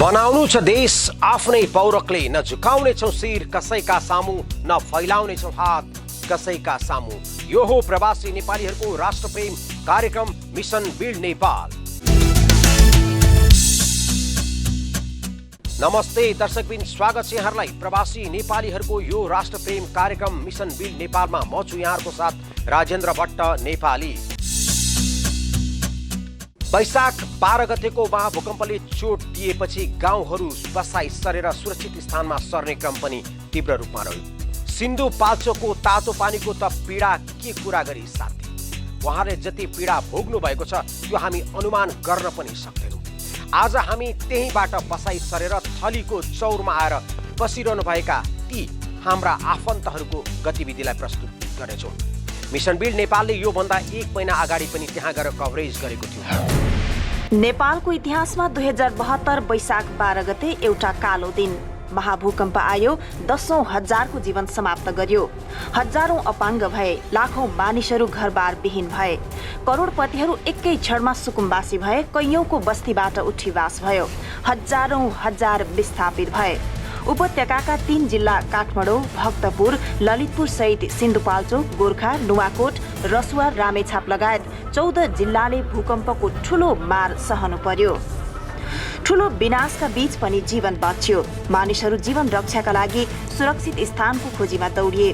बनाउनु छ देश आफ्नै पौरखले, न झुकाउनेछौँ शिर कसैका सामु, न फैलाउनेछौँ हात कसैका सामु। यो हो प्रवासी नेपालीहरूको राष्ट्रप्रेम कार्यक्रम मिसन बिल्ड नेपाल। नमस्ते दर्शकबिन, स्वागत छ यहाँहरूलाई प्रवासी नेपालीहरूको यो राष्ट्रप्रेम कार्यक्रम मिसन बिल्ड नेपालमा। म छु यहाँहरूको साथ राजेन्द्र भट्ट नेपाली। वैशाख 12 गतेको महाभूकम्पले चोट दिएपछि गाउँहरू बसाई सरेर सुरक्षित स्थानमा सर्ने क्रम पनि तीव्र रूपमा रह्यो। सिन्धुपाल्चोकको तातो पानीको त पीडा के कुरा गरी साथी, उहाँले जति पीडा भोग्नु भएको छ यो हामी अनुमान गर्न पनि सक्दैनौँ। आज हामी त्यहीँबाट बसाई सरेर थलीको चौरमा आएर बसिरहनु भएका ती हाम्रा आफन्तहरूको गतिविधिलाई प्रस्तुत गर्नेछौँ। मिसन बिल्ड नेपालले योभन्दा 1 महिना अगाडि पनि त्यहाँ गएर कभरेज गरेको थियो। नेपालको इतिहासमा 2072 वैशाख 12 गते एउटा कालो दिन महाभूकम्प आयो। 10औं हजारको जीवन समाप्त गर्यो। हजारौं अपाङ्ग भए, लाखौं मानिसहरू घरबार विहीन भए, करोडपतिहरू एकै क्षणमा सुकुम्बासी भए, कैयौंको बस्तीबाट उठीवास भयो, हजार विस्थापित भए। उपत्यकाका 3 जिल्ला काठमाडौँ, भक्तपुर, ललितपुर सहित सिन्धुपाल्चोक, गोर्खा, नुवाकोट, रसुवा, रामेछाप लगायत 14 जिल्लाले भूकम्पको ठूलो मार सहनु पर्यो। ठूलो विनाशका बीच पनि जीवन बच्यो। मानिसहरू जीवन रक्षाका लागि सुरक्षित स्थानको खोजीमा दौडिए।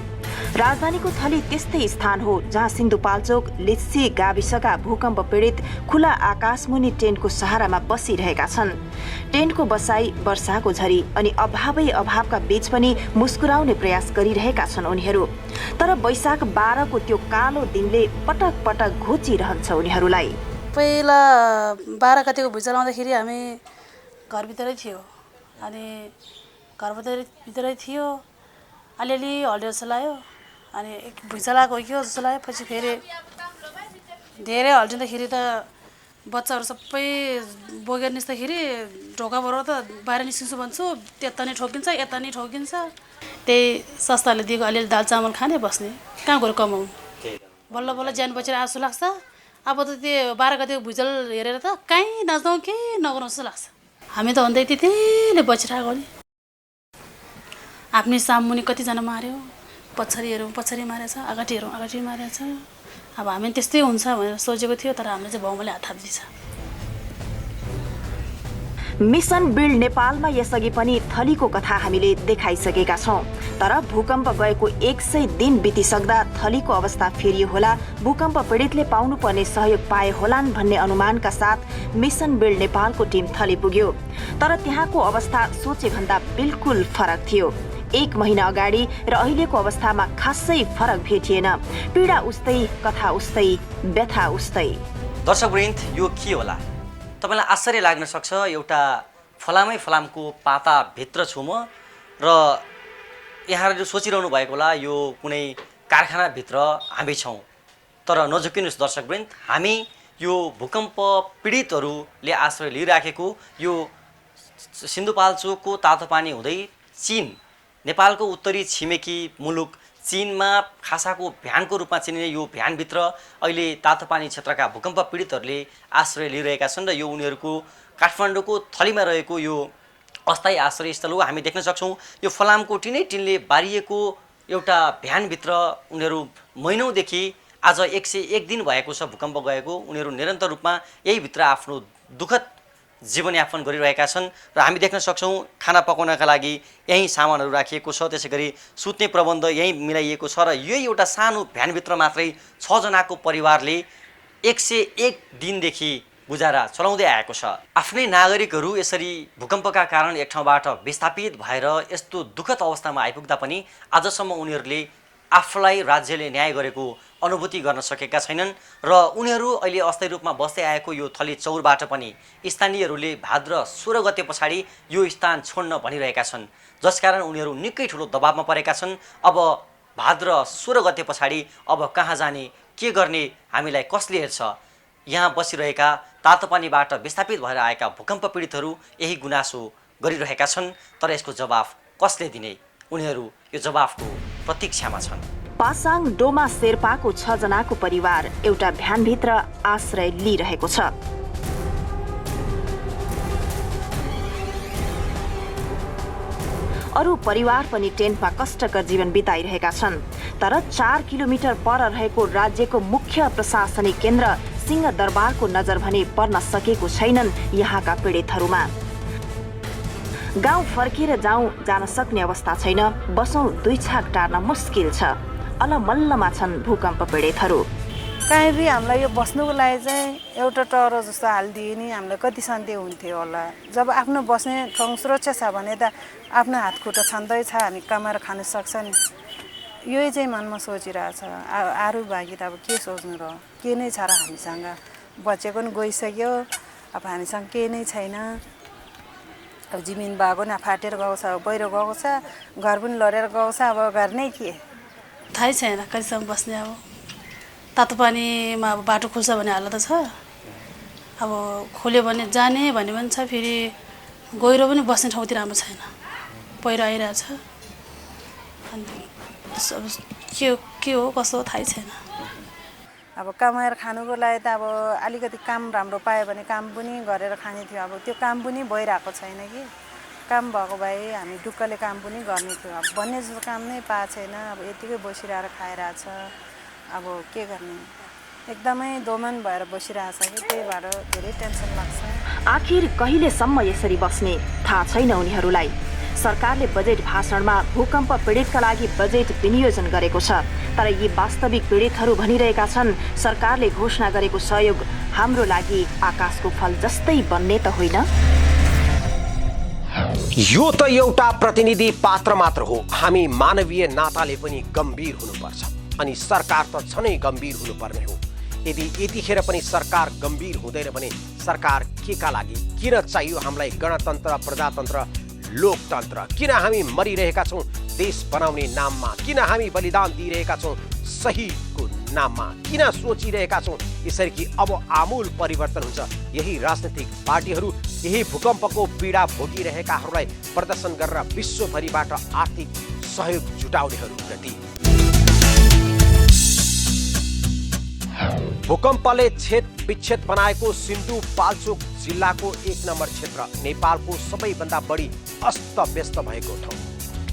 राजधानीको थली त्यस्तै स्थान हो जहाँ सिन्धुपाल्चोक, लिच्छी गाविसका भूकम्प पीडित खुला आकाशमुनि टेन्टको सहारामा बसिरहेका छन्। टेन्टको बसाई, वर्षाको झरी अनि अभावका बीच पनि मुस्कुराउने प्रयास गरिरहेका छन् उनीहरू। तर वैशाख 12 को त्यो कालो दिनले पटक पटक घोचिरहन्छ उनीहरूलाई। पहिला 12 गतेको भुइँचालो आउँदाखेरि हामी घरभित्रै थियो। अनि घरभित्रै थियो, अलिअलि हल्लिएर चलायो। अनि भुइँचालो आएको हो कि हो जस्तो लाग्यो। पछि फेरि धेरै हल्लिँदाखेरि त बच्चाहरू सबै बोकेर निस्दाखेरि ढोकाबाट त बाहिर निस्किन्छु भन्छु, त्यता नि ठोकिन्छ यता नि ठोकिन्छ। त्यही संस्थाले दिएको अलिअलि दाल चामल खाने बस्ने, कहाँ गएर कमाउनु। बल्ल ज्यान बचेर आँसु लाग्छ। अब त त्यो 12 गतेको भुइँचालो हेरेर त कहीँ नजाउँ कि नगरौँ जस्तो लाग्छ। हामी त भन्दै त्यतिले बचेर आएको नि। आफ्नै सामुनि कतिजना मार्यो, पछाडि हेरौँ पछाडि मारेछ, अगाडि हेरौँ अगाडि मारेछ। अब हामी त्यस्तै हुन्छ भनेर सोचेको थियो, तर हामीले चाहिँ भौमले हात थापिदिन्छ। मिसन बिल्ड नेपालमा यसअघि पनि थलीको कथा हामीले देखाइसकेका छौँ। तर भूकम्प गएको 100 दिन बितिसक्दा थलीको अवस्था फेरियो होला, भूकम्प पीडितले पाउनुपर्ने सहयोग पाए होलान् भन्ने अनुमानका साथ मिसन बिल्ड नेपालको टिम थली पुग्यो। तर त्यहाँको अवस्था सोचेभन्दा बिल्कुल फरक थियो। 1 महिना अगाडि र अहिलेको अवस्थामा खासै फरक भेटिएन। पीडा उस्तै, कथा उस्तै, व्यथा उस्तै। दर्शकवृन्द, यो के होला? तपाईँलाई आश्चर्य लाग्न सक्छ। एउटा फलामको पाता भित्र छु म, र यहाँहरू सोचिरहनु भएको होला यो कुनै कारखानाभित्र हामी छौँ। तर नझुकिनुहोस् दर्शकवृन्द, हामी यो भूकम्प पीडितहरूले आश्रय लिइराखेको यो सिन्धुपाल्चोकको तातो पानी हुँदै चीन, नेपालको उत्तरी छिमेकी मुलुक चीनमा खासाको भ्यानको रूपमा चिनिने यो भ्यानभित्र अहिले तातो पानी क्षेत्रका भूकम्प पीडितहरूले आश्रय लिइरहेका छन्। र यो उनीहरूको काठमाडौँको थलीमा रहेको यो अस्थायी आश्रयस्थल हो। हामी देख्न सक्छौँ यो फलामको टिनले बारिएको एउटा भ्यानभित्र उनीहरू महिनौदेखि, आज 101 दिन भएको छ भूकम्प गएको, उनीहरू निरन्तर रूपमा यहीभित्र आफ्नो दुःखद जीवनयापन गरिरहेका छन्। र हामी देख्न सक्छौँ खाना पकाउनका लागि यहीँ सामानहरू राखिएको छ, त्यसै गरी सुत्ने प्रबन्ध यहीँ मिलाइएको छ। र यही एउटा सानो भ्यानभित्र मात्रै 6 जनाको परिवारले 101 दिनदेखि गुजारा चलाउँदै आएको छ। आफ्नै नागरिकहरू यसरी भूकम्पका कारण एक ठाउँबाट विस्थापित भएर यस्तो दुःखद अवस्थामा आइपुग्दा पनि आजसम्म उनीहरूले आफूलाई राज्यले न्याय गरेको अनुभूति गर्न सकेका छैनन्। र उनीहरू अहिले अस्थायी रूपमा बस्दै आएको यो थली चौरबाट पनि स्थानीयहरूले भाद्र 16 गते पछाडि यो स्थान छोड्न भनिरहेका छन्, जसकारण उनीहरू निकै ठुलो दबावमा परेका छन्। अब भाद्र 16 गते पछाडि अब कहाँ जाने, के गर्ने, हामीलाई कसले हेर्छ? यहाँ बसिरहेका तातो पानीबाट विस्थापित भएर आएका भूकम्प पीडितहरू यही गुनासो गरिरहेका छन्। तर यसको जवाफ कसले दिने? उनीहरू यो जवाफको प्रतीक्षामा छन्। पासाङ डोमा शेर्पाको 6 जनाको परिवार एउटा भ्यानभित्र आश्रय लिइरहेको छ। अरू परिवार पनि टेन्टमा कष्टकर जीवन बिताइरहेका छन्। तर 4 किलोमिटर पर रहेको राज्यको मुख्य प्रशासनिक केन्द्र सिंहदरबारको नजर भने पर्न सकेको छैनन् यहाँका पीडितहरूमा। गाउँ फर्केर जान सक्ने अवस्था छैन, बसौँ 2 छाक टार्न मुस्किल छ। अलमल्लमा छन् भूकम्प पीडितहरू। कहीँ पनि हामीलाई यो बस्नुको लागि चाहिँ एउटा टरो जस्तो हालिदिए नि हामीलाई कति शान्ति हुन्थ्यो होला। जब आफ्नो बस्ने ठाउँ सुरक्षा छ भने त आफ्नो हातखुट्टा छन्दैछ, हामी कमाएर खान सक्छ नि। यही चाहिँ मनमा सोचिरहेछ। अरू बाँकी त अब के सोच्नु र, के नै छ र हामीसँग। बच्चे पनि गइसक्यो, अब हामीसँग केही नै छैन। अब जमिन भएको न फाटेर गएको छ, पहिरो गएको छ, घर पनि लडेर गएको छ। अब गर्ने के थाहै छैन कतिसम्म बस्ने। अब तातो पानीमा अब बाटो खुल्छ भन्ने हालत छ। अब खोल्यो भने जाने भन्ने पनि छ, फेरि गहिरो पनि बस्ने ठाउँतिर राम्रो छैन, पहिरो आइरहेछ। अनि अब के हो कसो थाहै छैन। अब कमाएर खानुको लागि त अब अलिकति काम राम्रो पायो भने काम पनि गरेर खाने थियो। अब त्यो काम पनि भइरहेको छैन कि। काम भएको भए हामी ढुक्कले काम पनि गर्ने थियो। अब भन्ने जस्तो काम नै पाएको छैन। अब यतिकै बसिरहेर खाइरहेछ। अब के गर्ने, एकदमै दोमन भएर बसिरहेछ कि। त्यही भएर धेरै टेन्सन लाग्छ। आखिर कहिलेसम्म यसरी बस्ने थाहा छैन उनीहरूलाई। सरकारले बजेट भाषणमा भूकम्प पीडितका लागि बजेट विनियोजन गरेको छ। तर यी वास्तविक पीडितहरू भनिरहेका छन् सरकारले घोषणा गरेको सहयोग हाम्रो लागि आकाशको फल जस्तै बन्ने त होइन। यो त एउटा प्रतिनिधि पात्र मात्र हो। हामी मानवीय नाताले पनि गम्भीर हुनुपर्छ अनि सरकार त झनै गम्भीर हुनुपर्ने हो। यदि यतिखेर पनि सरकार गम्भीर हुँदैन भने सरकार केका लागि? किन चाहियो हामीलाई गणतन्त्र, प्रजातन्त्र, लोकतन्त्र? किन हामी मरिरहेका छौँ देश बनाउने नाममा? किन हामी बलिदान दिइरहेका छौँ सहीको नाममा? किन सोचिरहेका छौँ यसरी कि अब आमूल परिवर्तन हुन्छ? यही राजनीतिक पार्टीहरू यही भूकम्पको पीडा भोगिरहेकाहरूलाई प्रदर्शन गरेर विश्वभरिबाट आर्थिक सहयोग जुटाउनेहरूप्रति। भूकम्पले छेद विच्छेद बनाएको सिन्धुपाल्चोक जिल्लाको 1 नम्बर क्षेत्र नेपालको सबैभन्दा बढी अस्तव्यस्त भएको ठाउँ।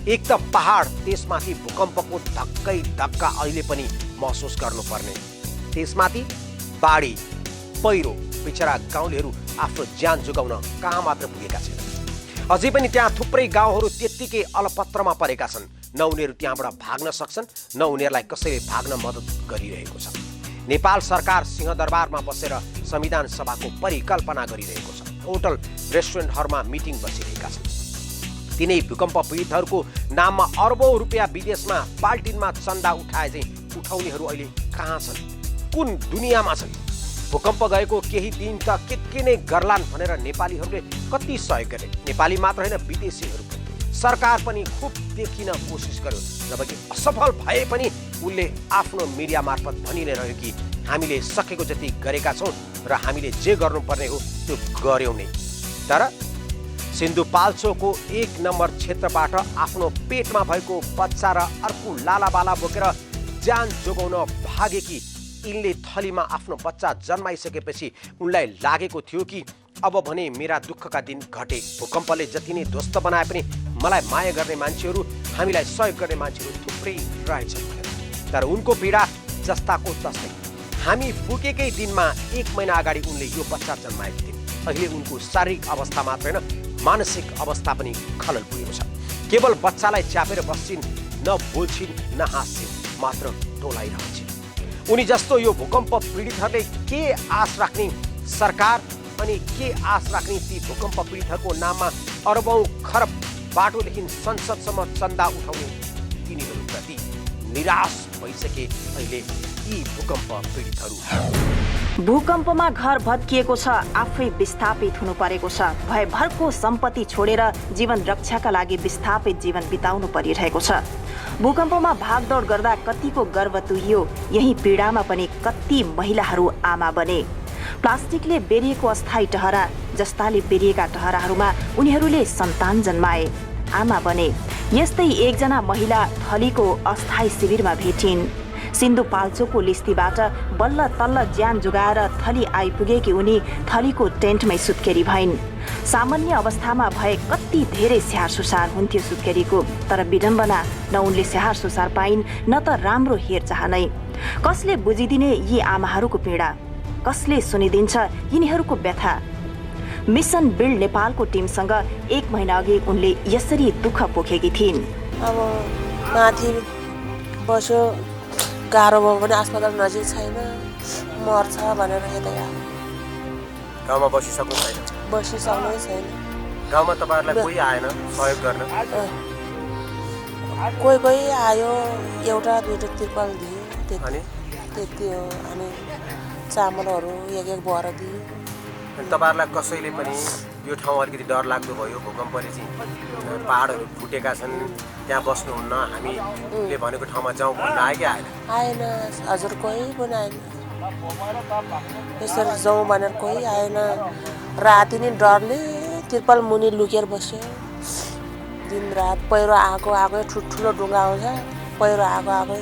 एक त पहाड, त्यसमाथि भूकम्पको धक्कै धक्का अहिले पनि महसुस गर्नुपर्ने, त्यसमाथि बाढी पहिरो। बिचरा गाउँलेहरू आफ्नो ज्यान जोगाउन कहाँ मात्र पुगेका छैनन्। अझै पनि त्यहाँ थुप्रै गाउँहरू त्यत्तिकै अलपत्रमा परेका छन्। न उनीहरू त्यहाँबाट भाग्न सक्छन्, न उनीहरूलाई कसैले भाग्न मद्दत गरिरहेको छ। नेपाल सरकार सिंहदरबारमा बसेर संविधान सभाको परिकल्पना गरिरहेको छ। होटल रेस्टुरेन्टहरूमा मिटिङ बसिरहेका छन्। तिनै भूकम्प पीडितहरूको नाममा अरबौं रुपियाँ विदेशमा बाल्टिनमा चन्दा उठाए चाहिँ उठाउनेहरू अहिले कहाँ छन्? कुन दुनियाँमा छन्? भूकम्प गएको केही दिन त के नै गर्लान् भनेर नेपालीहरूले कति सहयोग गरे। नेपाली मात्र होइन, विदेशीहरू पनि। सरकार पनि खुब देखिन कोसिस गर्यो, जबकि असफल भए पनि उसले आफ्नो मिडिया मार्फत भनि नै रह्यो कि हामीले सकेको जति गरेका छौँ र हामीले जे गर्नुपर्ने हो त्यो गर्यौँ नै। तर सिन्धुपाल्चोकको 1 नम्बर क्षेत्रबाट आफ्नो पेटमा भएको बच्चा र अर्को लालाबाला बोकेर ज्यान जोगाउन भागेकी यिनले थलीमा आफ्नो बच्चा जन्माइसकेपछि उनलाई लागेको थियो कि अब भने मेरा दुःखका दिन घटे। भूकम्पले जति नै ध्वस्त बनाए पनि मलाई माया गर्ने मान्छेहरू, हामीलाई सहयोग गर्ने मान्छेहरू थुप्रै रहेछन्। तर उनको पीडा जस्ताको तस्तै। हामी पुगेकै दिनमा 1 महिना अगाडि उनले यो बच्चा जन्माएकी थिइन्। अहिले उनको शारीरिक अवस्था मात्र होइन, मानसिक अवस्था पनि खलल पुगेको छ। केवल बच्चालाई च्यापेर बस्छिन्, न बोल्छिन् न हाँस्छिन्, मात्र डोलाइरहन्छन्। उनी जस्तो यो भूकम्प पीडितहरूले के आश राख्ने सरकार अनि के आश राख्ने ती भूकम्प पीडितहरूको नाममा अरबौं खरब बाटोदेखि संसदसम्म चन्दा उठाउने तिनीहरूप्रति निराश भइसके अहिले यी भूकम्प पीडितहरू। भूकम्पमा घर भत्किएको छ, आफै विस्थापित हुनु परेको छ। भयभरको सम्पत्ति छोडेर जीवन रक्षाका लागि विस्थापित जीवन बिताउनु परिरहेको छ। भूकम्पमा भागदौड गर्दा कतिको गर्भ तुहियो, यही पीडामा पनि कति महिलाहरू आमा बने। प्लास्टिकले बेरिएको अस्थायी टहरा जस्ताले बेरिएका टहराहरूमा उनीहरूले सन्तान जन्माए, आमा बने। यस्तै एकजना महिला थलीको अस्थायी शिविरमा भेटिन्। सिन्धुपाल्चोकको लिस्तीबाट बल्ल तल्ल ज्यान जोगाएर थली आइपुगेकी उनी थलीको टेन्टमै सुत्केरी भइन्। सामान्य अवस्थामा भए कति धेरै स्याहार सुसार हुन्थ्यो सुत्केरीको, तर विडम्बना न उनले स्याहार सुसार पाइन् न त राम्रो हेरचाह नै। कसले बुझिदिने यी आमाहरूको पीडा, कसले सुनिदिन्छ यिनीहरूको व्यथा? मिसन बिल्ड नेपालको टिमसँग 1 महिना अघि उनले यसरी दुःख पोखेकी थिइन्। अब माथि बस्यो, गाह्रो भयो भने अस्पताल नजिक छैन, मर्छ भनेर यतै आयो। गाउँमा बसिसक्नु छैन? बसिसक्नु छैन। गाउँमा तपाईँहरूलाई कोही आएन सहयोग गर्न? कोही कोही आयो, एउटा दुईवटा तिर्पाल दियो, अनि त्यति हो। अनि चामलहरू एक बोरा दियो। अनि तपाईँहरूलाई कसैले पनि यो ठाउँ अलिकति डर लाग्दो भयो, भूकम्पले चाहिँ पहाडहरू फुटेका छन्, त्यहाँ बस्नुहुन्न, हामीले भनेको ठाउँमा जाउँ भन्न आयो कि आएन? आएन हजुर, कोही पनि आएन। यसरी जाउँ भनेर कोही आएन। राति नै डरले तिर्पाल मुनि लुकेर बस्यो दिनरात। पहिरो आएकै ठुल्ठुलो ढुङ्गा आउँछ, पहिरो आएकै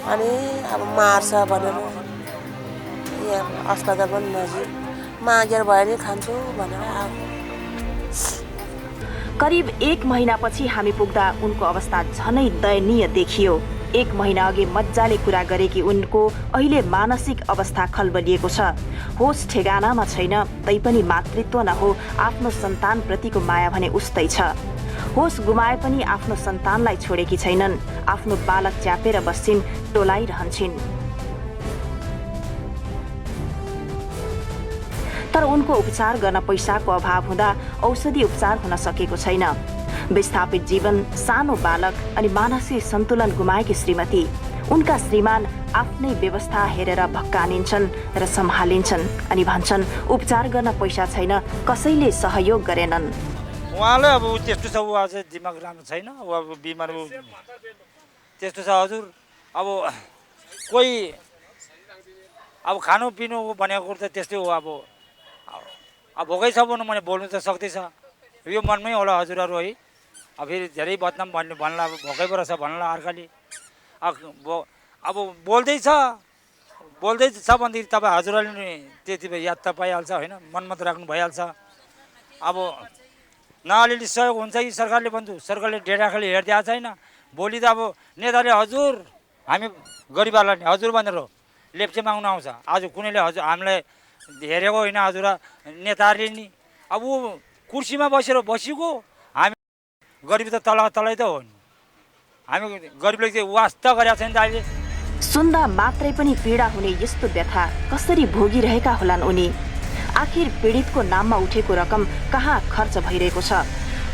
अनि अब मार्छ भनेर यहाँ अस्पताल पनि नजिक, मागेर भयो नि खान्छु भनेर आएको। करिब 1 महिनापछि हामी पुग्दा उनको अवस्था झनै दयनीय देखियो। 1 महिना अघि मजाले कुरा गरेकी उनको अहिले मानसिक अवस्था खलबलिएको छ। होस ठेगानामा छैन, तैपनि मातृत्व नहो आफ्नो सन्तानप्रतिको माया भने उस्तै छ। होस गुमाए पनि आफ्नो सन्तानलाई छोडेकी छैनन्। आफ्नो बालक च्यापेर बस्छिन्, टोलाइरहन्छन्। तर उनको उपचार गर्न पैसाको अभाव हुँदा औषधि उपचार हुन सकेको छैन। विस्थापित जीवन, सानो बालक अनि मानसिक सन्तुलन गुमाएकी श्रीमती, उनका श्रीमान आफ्नै व्यवस्था हेरेर भक्कानिन्छन् र सम्हालिन्छन् अनि भन्छन् उपचार गर्न पैसा छैन, कसैले सहयोग गरेनन्। उहाँलाई अब त्यस्तो छ, ऊ अझै दिमाग राम्रो छैन, ऊ अब बिमार त्यस्तो छ हजुर। अब कोही अब खानुपिनु भनेको कुरो त त्यस्तै हो। अब भोकै छ भने मैले बोल्नु त सक्दैछ, यो मनमै होला हजुरहरू है। अब फेरि धेरै बदनाम भन्ला, अब भोकै पो रहेछ भन्ला अर्काले। अब बोल्दैछ भनेदेखि तपाईँ हजुरहरूले नि त्यति भए याद त पाइहाल्छ होइन, मनमा त राख्नु भइहाल्छ। अब न अलिअलि सहयोग हुन्छ कि सरकारले भन्छु, सरकारले डेढाखाली हेरिदिएको छैन। भोलि त अब नेताले हजुर, हामी गरिबहरूलाई नि हजुर भनेर लेप्चे माग्नु आउँछ। आज कुनैले हजुर हामीलाई हेरेको होइन हजुर, नेताहरूले नि। अब ऊ कुर्सीमा बसेको, हामी गरिब त तलै त हो नि। हामी गरिबले चाहिँ वास्ता गरेका छैन त अहिले। सुन्दा मात्रै पनि पीडा हुने यस्तो व्यथा कसरी भोगिरहेका होलान् उनी? आखिर पीडितको नाममा उठेको रकम कहाँ खर्च भइरहेको छ?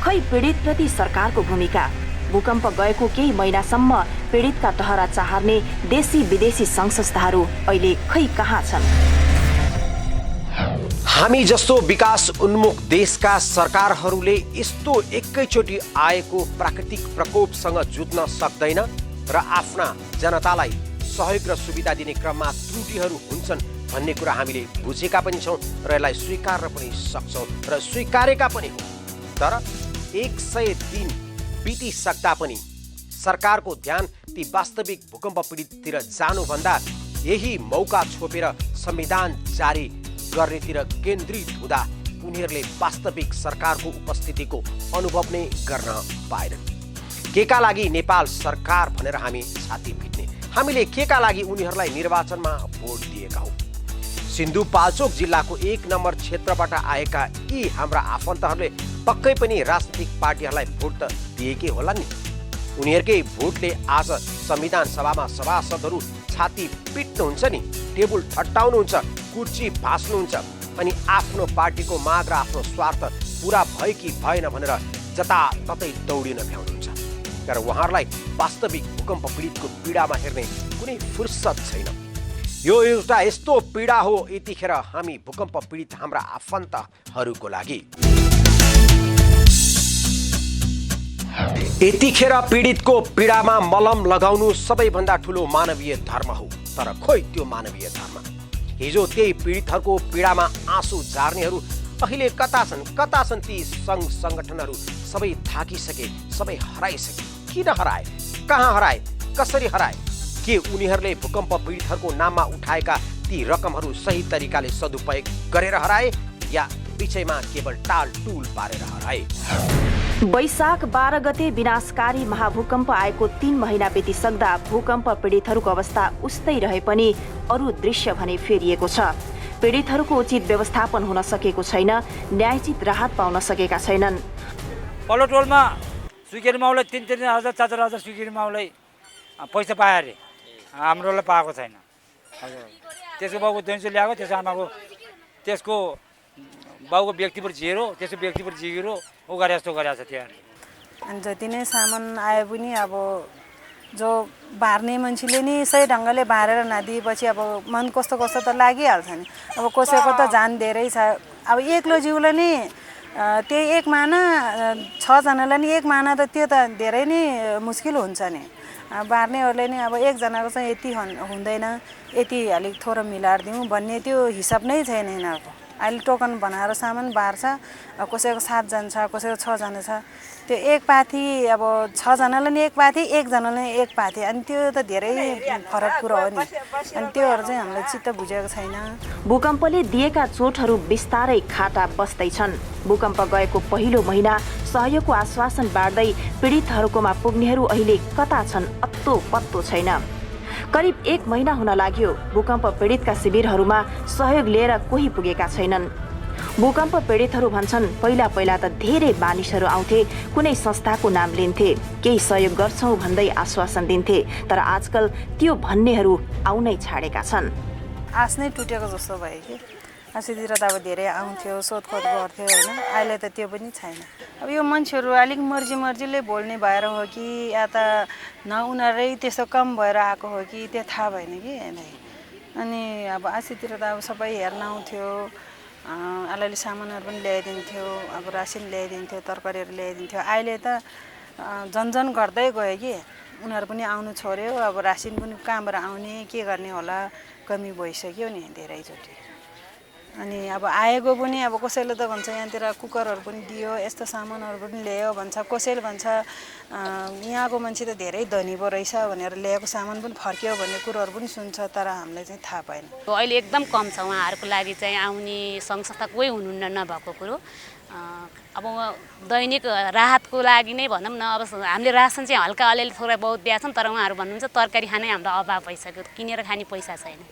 खै पीडितप्रति सरकारको भूमिका? भूकम्प गएको केही महिनासम्म पीडितका टहरा चाहर्ने देशी विदेशी सङ्घ संस्थाहरू अहिले खै कहाँ छन्? हामी जस्तो विकास उन्मुख देशका सरकारहरूले यस्तो एकैचोटि आएको प्राकृतिक प्रकोपसँग जुझ्न सक्दैन र आफ्ना जनतालाई सहयोग र सुविधा दिने क्रममा त्रुटिहरू हुन्छन् भन्ने कुरा हामीले बुझेका पनि छौँ र यसलाई स्वीकार्न पनि सक्छौँ र स्वीकारेका पनि हौँ। तर 100 दिन बितिसक्दा पनि सरकारको ध्यान ती वास्तविक भूकम्प पीडिततिर जानुभन्दा यही मौका छोपेर संविधान जारी गर्नेतिर केन्द्रित हुँदा उनीहरूले वास्तविक सरकारको उपस्थितिको अनुभव नै गर्न पाएनन्। केका लागि नेपाल सरकार भनेर हामी छाती पिट्ने? हामीले केका लागि उनीहरूलाई निर्वाचनमा भोट दिएका हौँ? सिन्धुपाल्चोक जिल्लाको 1 नम्बर क्षेत्रबाट आएका यी हाम्रा आफन्तहरूले पक्कै पनि राजनीतिक पार्टीहरूलाई भोट त दिएकै होला नि। उनीहरूकै भोटले आज संविधान सभामा सभासदहरू छाती पिट्नुहुन्छ नि, टेबल ठट्टाउनुहुन्छ, कुर्सी भाँच्नुहुन्छ अनि आफ्नो पार्टीको माग र आफ्नो स्वार्थ पुरा भयो कि भएन भनेर जताततै दौडिन भ्याउनुहुन्छ। तर उहाँहरूलाई वास्तविक भूकम्प पीडितको पीडामा हेर्ने कुनै फुर्सद छैन। यो एउटा यस्तो पीडा हो यतिखेर हामी भूकम्प पीडित हाम्रा आफन्तहरूको लागि। यतिखेर पीडितको पीडामा मलम लगाउनु सबैभन्दा ठुलो मानवीय धर्म हो। तर खोइ त्यो मानवीय धर्म हिजो त्यही पीडितहरूको पीडामा आँसु झार्नेहरू अहिले कता छन् ती सङ्घ सङ्गठनहरू? सबै थाकिसके, सबै हराइसके। किन हराए? कहाँ हराए? कसरी हराए? के उनीहरूले भूकम्प पीडितहरूको नाममा उठाएका ती रकमहरू सही तरिकाले सदुपयोग गरेर हराए या विषयमा केवल टालटुल पारेर हराए? वैशाख 12 गते विनाशकारी महाभूकम्प आएको 3 महिना बितिसक्दा भूकम्प पीडितहरूको अवस्था उस्तै रहे पनि अरू दृश्य भने फेरिएको छ। पीडितहरूको उचित व्यवस्थापन हुन सकेको छैन, न्यायोचित राहत पाउन सकेका छैनन्। पल्लो टोलमा स्वीकृति माउलाई 3-3,000 4,000 स्वीकृति माउलाई पैसा पाए अरे, हाम्रोलाई पाएको छैन। त्यसको बाउको 200 ल्याएको, त्यसको आमाको त्यसको बाउको व्यक्तिबाट झिरो, त्यसको व्यक्तिबाट झिरो ऊ गरे जस्तो गरेको छ त्यहाँ। अनि जति नै सामान आए पनि अब जो बार्ने मान्छेले नि सही ढङ्गले बारेर नदिएपछि अब मन कस्तो कस्तो त लागिहाल्छ नि। अब कसैको त जान धेरै छ, अब एक्लो जिउलाई नि त्यही एक माना 6 जनालाई नि एक माना त त्यो त धेरै नै मुस्किल हुन्छ नि। बार्नेहरूले नि अब एकजनाको चाहिँ यति हुँदैन, यति अलिक थोरै मिलाएर दिउँ भन्ने त्यो हिसाब नै छैन यिनीहरूको। अहिले टोकन बनाएर सामान बार्छ, कसैको 7 जना छ, कसैको 6 जना छ, त्यो एक पाथी अब 6 जनालाई नि एक पाथी, एकजनालाई एक पाथी, अनि त्यो त धेरै फरक कुरा हो नि। अनि त्योहरू चाहिँ हामीलाई चित्त बुझेको छैन। भूकम्पले दिएका चोटहरू बिस्तारै खाटा बस्दैछन्। भूकम्प गएको पहिलो महिना सहयोगको आश्वासन बाँड्दै पीडितहरूकोमा पुग्नेहरू अहिले कता छन् अत्तो पत्तो छैन। करिब 1 महिना हुन लाग्यो भूकम्प पीडितका शिविरहरूमा सहयोग लिएर कोही पुगेका छैनन्। भूकम्प पीडितहरू भन्छन् पहिला त धेरै मानिसहरू आउँथे, कुनै संस्थाको नाम लिन्थे, केही सहयोग गर्छौँ भन्दै आश्वासन दिन्थे, तर आजकल त्यो भन्नेहरू आउनै छाडेका छन्। आश नै टुटेको जस्तो भयो कि अस्तितिर त अब धेरै आउँथ्यो, सोधखोज गर्थ्यो होइन, अहिले त त्यो पनि छैन। अब यो मान्छेहरू अलिक मर्जीले बोल्ने भएर हो कि या त उनीहरू त्यस्तो कम भएर आएको हो कि त्यो थाहा भएन कि होइन। अनि अब अस्तितिर त अब सबै हेर्न आउँथ्यो, अलिअलि सामानहरू पनि ल्याइदिन्थ्यो, अब रासिन ल्याइदिन्थ्यो, तरकारीहरू ल्याइदिन्थ्यो। अहिले त झन्झन गर्दै गयो कि उनीहरू पनि आउनु छोड्यो। अब रासिन पनि कहाँबाट आउने, के गर्ने होला, कमी भइसक्यो नि धेरैचोटि। अनि अब आएको पनि अब कसैले त भन्छ यहाँतिर कुकरहरू पनि दियो, यस्तो सामानहरू पनि ल्यायो भन्छ, कसैले भन्छ यहाँको मान्छे त धेरै धनी पो रहेछ भनेर ल्याएको सामान पनि फर्क्यो भन्ने कुरोहरू पनि सुन्छ, तर हामीलाई चाहिँ थाहा पाएन। अहिले एकदम कम छ उहाँहरूको लागि चाहिँ आउने सङ्घ संस्था कोही हुनुहुन्न नभएको कुरो। अब दैनिक राहतको लागि नै भनौँ न, अब हामीले रासन चाहिँ हल्का अलिअलि थोरै बहुत दिएछौँ, तर उहाँहरू भन्नुहुन्छ तरकारी खानै हाम्रो अभाव भइसक्यो, किनेर खाने पैसा छैन।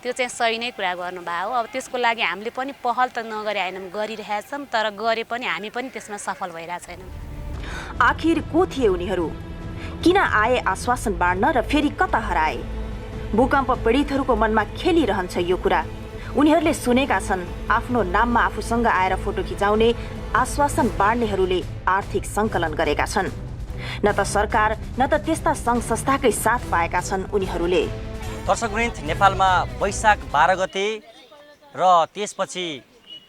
त्यो चाहिँ सही नै कुरा गर्नुभयो। अब त्यसको लागि हामीले पनि पहल त नगरे होइनौँ, गरिरहेछौँ, तर गरे पनि हामी पनि त्यसमा सफल भइरहेको छैनौँ। आखिर को थिए उनीहरू? किन आए आश्वासन बाँड्न र फेरि कता हराए? भूकम्प पीडितहरूको मनमा खेलिरहन्छ यो कुरा। उनीहरूले सुनेका छन् आफ्नो नाममा आफूसँग आएर फोटो खिचाउने आश्वासन बाँड्नेहरूले आर्थिक सङ्कलन गरेका छन्। न त सरकार न त त्यस्ता सङ्घ संस्थाकै साथ पाएका छन् उनीहरूले। दर्शकवृन्द, नेपालमा वैशाख 12 गते र त्यसपछि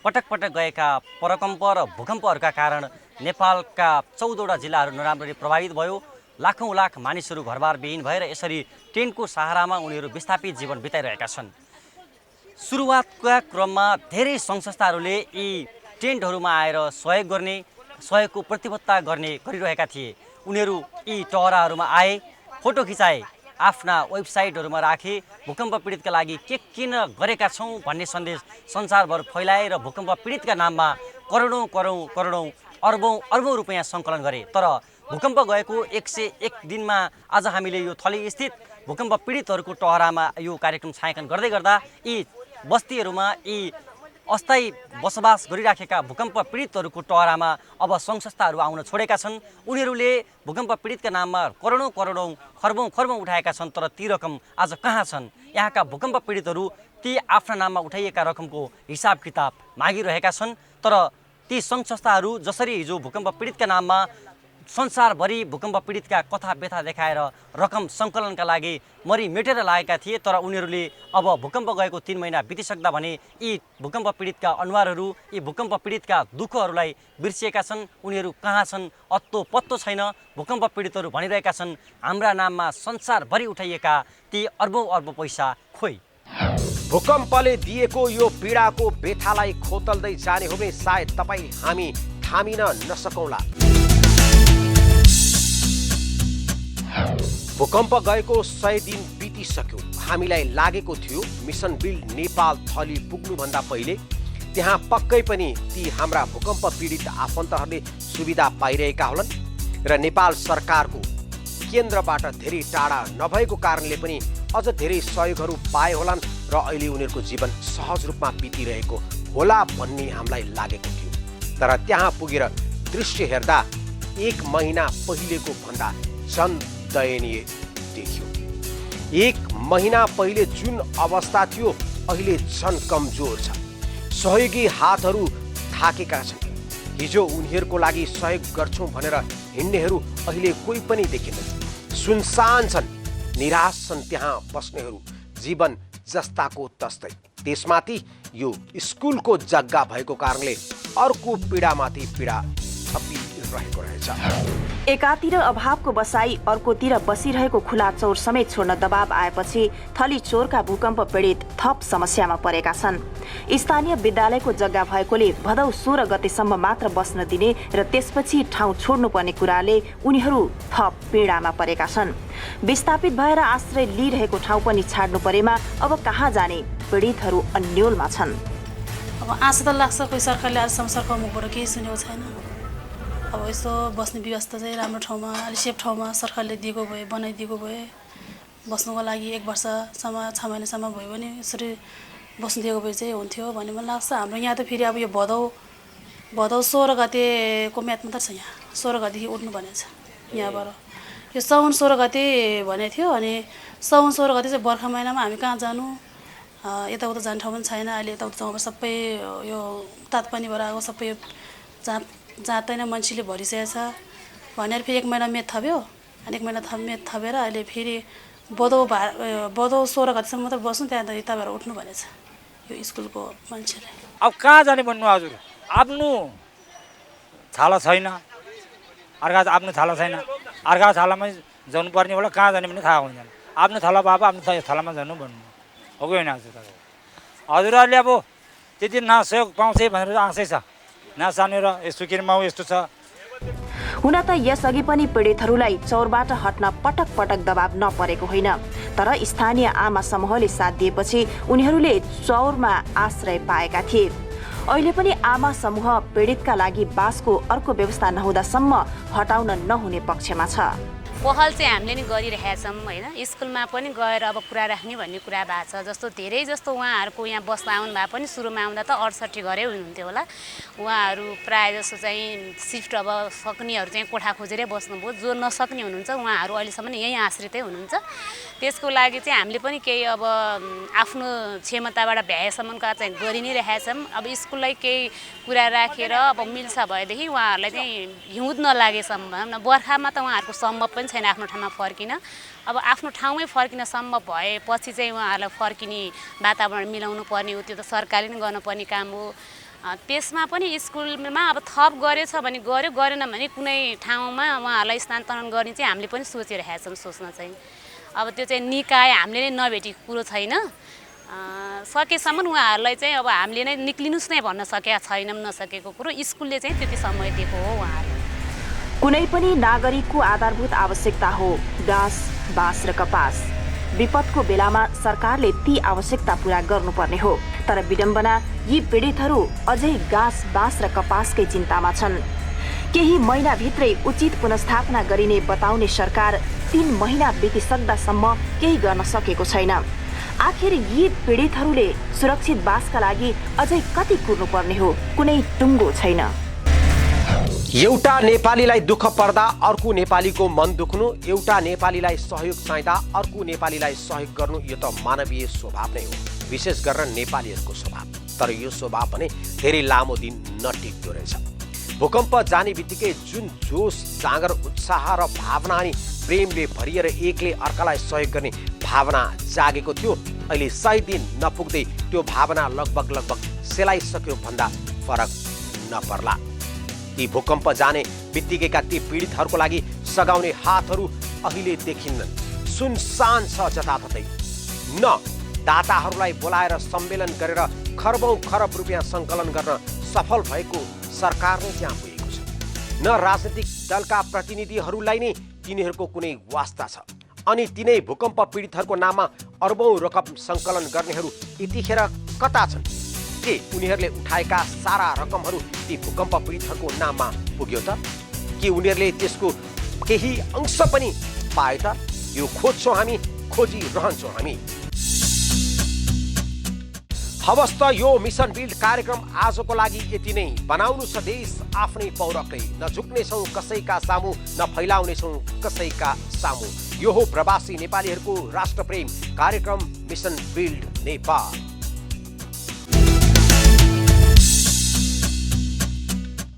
पटक पटक गएका प्रकम्प र भूकम्पहरूका कारण नेपालका 14वटा जिल्लाहरू नराम्ररी प्रभावित भयो। लाखौँ लाख मानिसहरू घरबार विहीन भएर यसरी टेन्टको सहारामा उनीहरू विस्थापित जीवन बिताइरहेका छन्। सुरुवातका क्रममा धेरै सङ्घ संस्थाहरूले यी टेन्टहरूमा आएर सहयोग गर्ने, सहयोगको प्रतिबद्धता गरिरहेका थिए। उनीहरू यी टहराहरूमा आए, फोटो खिचाए, आफ्ना वेबसाइटहरूमा राखे, भूकम्प पीडितका लागि के किन गरेका छौँ भन्ने सन्देश संसारभर फैलाए र भूकम्प पीडितका नाममा करोडौँ अर्बौँ रुपियाँ सङ्कलन गरे। तर भूकम्प गएको 101 दिनमा आज हामीले यो थली स्थित भूकम्प पीडितहरूको टहरामा यो कार्यक्रम छायाङ्कन गर्दै गर्दा यी बस्तीहरूमा यी अस्थायी बसोबास गरिराखेका भूकम्प पीडितहरूको टहरामा अब सङ्घ संस्थाहरू आउन छोडेका छन्। उनीहरूले भूकम्प पीडितका नाममा करोडौँ खर्बौँ उठाएका छन्, तर ती रकम आज कहाँ छन्? यहाँका भूकम्प पीडितहरू ती आफ्ना नाममा उठाइएका रकमको हिसाब किताब मागिरहेका छन्। तर ती सङ्घ संस्थाहरू जसरी हिजो भूकम्प पीडितका नाममा संसारभरि भूकम्प पीडितका कथा व्यथा देखाएर रकम सङ्कलनका लागि मरिमेटेर लागेका थिए, तर उनीहरूले अब भूकम्प गएको 3 महिना बितिसक्दा भने यी भूकम्प पीडितका अनुहारहरू, यी भूकम्प पीडितका दुःखहरूलाई बिर्सिएका छन्। उनीहरू कहाँ छन् अत्तो पत्तो छैन। भूकम्प पीडितहरू भनिरहेका छन् हाम्रा नाममा संसारभरि उठाइएका ती अर्बौँ पैसा खोइ। भूकम्पले दिएको यो पीडाको बेथालाई खोतल्दै जाने हो भने सायद तपाईँ हामी थामिन नसकौँला। भूकम्प गएको 100 दिन बितिसक्यो। हामीलाई लागेको थियो मिसन बिल्ड नेपाल थली पुग्नुभन्दा पहिले त्यहाँ पक्कै पनि ती हाम्रा भूकम्प पीडित आफन्तहरूले सुविधा पाइरहेका होलान् र नेपाल सरकारको केन्द्रबाट धेरै टाढा नभएको कारणले पनि अझ धेरै सहयोगहरू पाए होलान् र अहिले उनीहरूको जीवन सहज रूपमा बितिरहेको होला भन्ने हामीलाई लागेको थियो। तर त्यहाँ पुगेर दृश्य हेर्दा 1 महिना पहिलेको भन्दा झन् दयनीय देखियो। 1 महिना पहिले जुन अवस्था थियो अहिले झन् कमजोर छ। सहयोगी हातहरू थाकेका छन्। हिजो उनीहरूको लागि सहयोग गर्छौँ भनेर हिँड्नेहरू अहिले कोही पनि देखिँदैन। सुनसान छन्, निराश छन् त्यहाँ बस्नेहरू, जीवन जस्ताको तस्तै। त्यसमाथि यो स्कुलको जग्गा भएको कारणले अर्को पीडामाथि पीडा थपिरहेको रहेछ। एकातिर अभावको बसाई, अर्कोतिर बसिरहेको खुला चौर समेत छोड्न दबाव आएपछि थली चोरका भूकम्प पीडित थप समस्यामा परेका छन्। स्थानीय विद्यालयको जग्गा भएकोले भदौ 16 गतेसम्म मात्र बस्न दिने र त्यसपछि ठाउँ छोड्नुपर्ने कुराले उनीहरू थप पीडामा परेका छन्। विस्थापित भएर आश्रय लिइरहेको ठाउँ पनि छाड्नु परेमा अब कहाँ जाने पीडितहरू अन्योलमा छन्। अब आशा त लाग्छ कोही सरकारले आजसम्म सरकारको मुखबाट केही सुनेको छैन। अब यस्तो बस्ने व्यवस्था चाहिँ राम्रो ठाउँमा, अलिक सेफ ठाउँमा सरकारले दिएको भए, बनाइदिएको भए, बस्नुको लागि 1 वर्षसम्म 6 महिनासम्म भयो भने यसरी बस्नु दिएको भए चाहिँ हुन्थ्यो भन्ने मलाई लाग्छ। हाम्रो यहाँ त फेरि अब यो भदौ 16 गतेको म्याथ मात्र छ। यहाँ 16 गतेदेखि उठ्नु भनेको छ यहाँबाट। यो साउन 16 गते भनेको थियो। अनि साउन 16 गते चाहिँ बर्खा महिनामा हामी कहाँ जानु, यताउता जाने ठाउँ पनि छैन। अहिले यताउता ठाउँमा सबै यो तातपानीबाट आएको सबै जाँदैन मान्छेले भरिसकेको छ भनेर फेरि 1 महिना म्याथ थप्यो। अनि 1 महिना म्याथ थपेर अहिले फेरि भदौ 16 गतेसम्म मात्र बस्नु, त्यहाँ त यताबाट उठ्नु भनेको छ यो स्कुलको मान्छेले। अब कहाँ जाने भन्नु हजुर? आफ्नो छाला छैन, अर्का आफ्नो छाला छैन, अर्का छालामै जानुपर्ने होला। कहाँ जाने पनि थाहा हुँदैन। आफ्नो थला बाबा आफ्नो थलामा जानु भन्नु हो कि होइन हजुर? हजुरहरूले अब त्यति न सहयोग पाउँछ भनेर आशै छ, नजानेर यस्तो किनमा यस्तो छ। हुन त यसअघि पनि पीडितहरूलाई चौरबाट हट्न पटक पटक दबाव नपरेको होइन। तर स्थानीय आमा समूहले साथ दिएपछि उनीहरूले चौरमा आश्रय पाएका थिए। अहिले पनि आमा समूह पीडितका लागि बासको अर्को व्यवस्था नहुँदासम्म हटाउन नहुने पक्षमा छ। पहल चाहिँ हामीले नि गरिरहेका छौँ होइन। स्कुलमा पनि गएर अब कुरा राख्ने भन्ने कुरा भएको छ। जस्तो धेरै जस्तो उहाँहरूको यहाँ बस्न आउनु भए पनि सुरुमा आउँदा त 68 घरै हुनुहुन्थ्यो होला। उहाँहरू प्रायः जस्तो चाहिँ सिफ्ट अब सक्नेहरू चाहिँ कोठा खोजेरै बस्नुभयो। जो नसक्ने हुनुहुन्छ उहाँहरू अहिलेसम्म यहीँ आश्रितै हुनुहुन्छ। त्यसको लागि चाहिँ हामीले पनि केही अब आफ्नो क्षमताबाट भ्याएसम्मका चाहिँ गरि नै रहेका छौँ। अब स्कुललाई केही कुरा राखेर अब मिल्छ भएदेखि उहाँहरूलाई चाहिँ हिउँद नलागेसम्म, बर्खामा त उहाँहरूको सम्भव पनि छैन आफ्नो ठाउँमा फर्किन। अब आफ्नो ठाउँमै फर्किन सम्भव भएपछि चाहिँ उहाँहरूलाई फर्किने वातावरण मिलाउनु पर्ने हो। त्यो त सरकारले नै गर्नुपर्ने काम हो। त्यसमा पनि स्कुलमा अब थप गरेछ भने गर्यो, गरेन भने कुनै ठाउँमा उहाँहरूलाई स्थानान्तरण गर्ने चाहिँ हामीले पनि सोचिरहेका छौँ। सोच्न चाहिँ अब त्यो चाहिँ निकाय हामीले नै नभेटेको कुरो छैन। सकेसम्म उहाँहरूलाई चाहिँ अब हामीले नै निक्लिनुहोस् नै भन्न सकेका छैनौँ। नसकेको कुरो स्कुलले चाहिँ त्यति समय दिएको हो उहाँहरूलाई। कुनै पनि नागरिकको आधारभूत आवश्यकता हो घाँस, बाँस र कपास। विपदको बेलामा सरकारले ती आवश्यकता पूरा गर्नुपर्ने हो। तर विडम्बना, यी पीडितहरू अझै घाँस, बाँस र कपासकै चिन्तामा छन्। केही महिनाभित्रै उचित पुनर्स्थापना गरिने बताउने सरकार 3 महिना बितिसक्दासम्म केही गर्न सकेको छैन। आखिर यी पीडितहरूले सुरक्षित बासका लागि अझै कति कुर्नुपर्ने हो? कुनै टुङ्गो छैन। एउटा नेपालीलाई दुःख पर्दा अर्को नेपालीको मन दुख्नु, एउटा नेपालीलाई सहयोग चाहिँदा अर्को नेपालीलाई सहयोग गर्नु, यो त मानवीय स्वभाव नै हो, विशेष गरेर नेपालीहरूको स्वभाव। तर यो स्वभाव भने धेरै लामो दिन नटिक्दो रहेछ। भूकम्प जाने बित्तिकै जुन जोस, जाँगर, उत्साह र भावना अनि प्रेमले भरिएर एकले अर्कालाई सहयोग गर्ने भावना जागेको थियो, अहिले 100 दिन नपुग्दै त्यो भावना लगभग सेलाइसक्यो भन्दा फरक नपर्ला। ती भूकम्प जाने बित्तिकैका ती पीडितहरूको लागि सघाउने हातहरू अहिले देखिन्नन्। सुनसान छ जताततै। न दाताहरूलाई बोलाएर सम्मेलन गरेर खरबौं खरब रुपियाँ सङ्कलन गर्न सफल भएको सरकार नै त्यहाँ पुगेको छ। न राजनीतिक दलका प्रतिनिधिहरूलाई नै तिनीहरूको कुनै वास्ता छ अनि तिनै भूकम्प पीडितहरूको नाममा अर्बौं रकम सङ्कलन गर्नेहरू यतिखेर कता छन्? के उनीहरूले उठाएका सारा रकमहरू ती भूकम्प पीडितहरूको नाममा पुग्यो त? के उनीहरूले त्यसको केही अंश पनि पाए त? यो खोज्छौँ हामी, खोजिरहन्छौँ हामी। हवस् त यो मिसन बिल्ड कार्यक्रम आजको लागि यति नै। बनाउनु छ देश आफ्नै पौरखले, न झुक्नेछौँ कसैका सामु, न फैलाउनेछौँ कसैका सामु। यो हो प्रवासी नेपालीहरूको राष्ट्रप्रेम कार्यक्रम मिसन बिल्ड नेपाल।